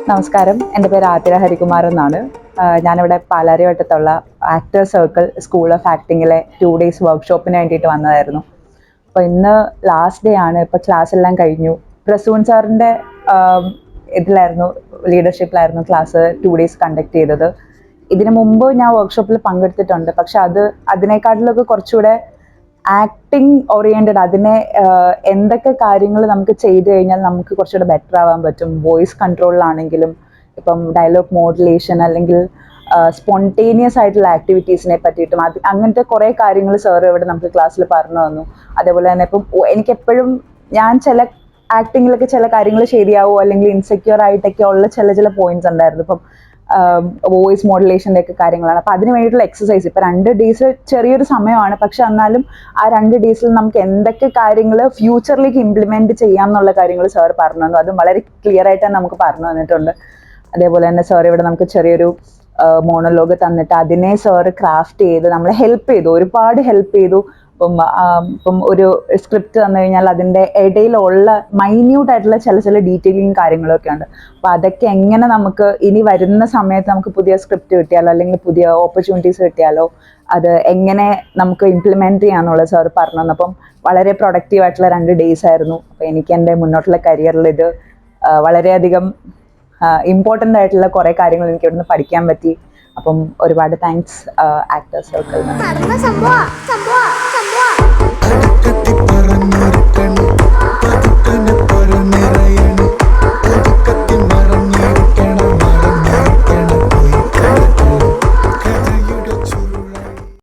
നമസ്കാരം, എൻ്റെ പേര് ആതിര ഹരികുമാർ എന്നാണ്. ഞാനിവിടെ പാലാരിവട്ടത്തുള്ള ആക്ടേഴ്സ് സർക്കിൾ സ്കൂൾ ഓഫ് ആക്ടിങ്ങിലെ 2 days വർക്ക്ഷോപ്പിന് വേണ്ടിയിട്ട് വന്നതായിരുന്നു. അപ്പോൾ ഇന്ന് ലാസ്റ്റ് ഡേ ആണ്. ഇപ്പോൾ ക്ലാസ് എല്ലാം കഴിഞ്ഞു. പ്രസൂൺ സാറിൻ്റെ ഇതിലായിരുന്നു, ലീഡർഷിപ്പിലായിരുന്നു ക്ലാസ് 2 days കണ്ടക്ട് ചെയ്തത്. ഇതിനു മുമ്പ് ഞാൻ വർക്ക്ഷോപ്പിൽ പങ്കെടുത്തിട്ടുണ്ട്, പക്ഷെ അതിനേക്കാട്ടിലൊക്കെ കുറച്ചുകൂടെ ആക്ടിങ് ഓറിയൻറ്റഡ്, അതിനെ എന്തൊക്കെ കാര്യങ്ങൾ നമുക്ക് ചെയ്തു കഴിഞ്ഞാൽ നമുക്ക് കുറച്ചുകൂടെ ബെറ്റർ ആവാൻ പറ്റും. വോയിസ് കൺട്രോളിലാണെങ്കിലും, ഇപ്പം ഡയലോഗ് മോഡുലേഷൻ അല്ലെങ്കിൽ സ്പോണ്ടേനിയസ് ആയിട്ടുള്ള ആക്ടിവിറ്റീസിനെ പറ്റിയിട്ടും അങ്ങനത്തെ കുറേ കാര്യങ്ങൾ സാർ ഇവിടെ നമുക്ക് ക്ലാസ്സിൽ പറഞ്ഞു തന്നു. അതേപോലെ തന്നെ ഇപ്പം എനിക്കെപ്പോഴും ഞാൻ ചില ആക്ടിങ്ങിലൊക്കെ ചില കാര്യങ്ങൾ ശരിയാവുമോ അല്ലെങ്കിൽ ഇൻസെക്യൂർ ആയിട്ടൊക്കെ ഉള്ള ചില പോയിന്റ്സ് ഉണ്ടായിരുന്നു. ഇപ്പം വോയിസ് മോഡുലേഷൻ്റെ ഒക്കെ കാര്യങ്ങളാണ്. അപ്പം അതിന് വേണ്ടിയിട്ടുള്ള എക്സസൈസ് ഇപ്പം 2 days ചെറിയൊരു സമയമാണ്, പക്ഷെ എന്നാലും ആ 2 days നമുക്ക് എന്തൊക്കെ കാര്യങ്ങൾ ഫ്യൂച്ചറിലേക്ക് ഇംപ്ലിമെൻറ്റ് ചെയ്യാം എന്നുള്ള കാര്യങ്ങൾ സാർ പറഞ്ഞു തന്നു. അതും വളരെ ക്ലിയർ ആയിട്ട് തന്നെ നമുക്ക് പറഞ്ഞു തന്നിട്ടുണ്ട്. അതേപോലെ തന്നെ സാർ ഇവിടെ നമുക്ക് ചെറിയൊരു മോണോലോഗ് തന്നിട്ട് അതിനെ സാറ് ക്രാഫ്റ്റ് ചെയ്ത് നമ്മളെ ഹെൽപ്പ് ചെയ്തു, ഒരുപാട് ഹെൽപ്പ് ചെയ്തു. ഇപ്പം ഒരു സ്ക്രിപ്റ്റ് തന്നു കഴിഞ്ഞാൽ അതിൻ്റെ ഇടയിലുള്ള മൈന്യൂട്ടായിട്ടുള്ള ചില ഡീറ്റെയിലിങ് കാര്യങ്ങളൊക്കെ ഉണ്ട്. അപ്പോൾ അതൊക്കെ എങ്ങനെ നമുക്ക് ഇനി വരുന്ന സമയത്ത് നമുക്ക് പുതിയ സ്ക്രിപ്റ്റ് കിട്ടിയാലോ അല്ലെങ്കിൽ പുതിയ ഓപ്പർച്യൂണിറ്റീസ് കിട്ടിയാലോ അത് എങ്ങനെ നമുക്ക് ഇംപ്ലിമെൻറ്റ് ചെയ്യാമെന്നുള്ളത് സാർ പറഞ്ഞു തന്നപ്പം വളരെ പ്രൊഡക്റ്റീവായിട്ടുള്ള 2 days ആയിരുന്നു. അപ്പോൾ എനിക്ക് എൻ്റെ മുന്നോട്ടുള്ള കരിയറിൽ ഇത് വളരെയധികം ഇമ്പോർട്ടൻ്റ് ആയിട്ടുള്ള കുറേ കാര്യങ്ങൾ എനിക്ക് ഇവിടുന്ന് പഠിക്കാൻ പറ്റി. അപ്പം ഒരുപാട് താങ്ക്സ് ആക്ടേഴ്സ് സർക്കിളിന്.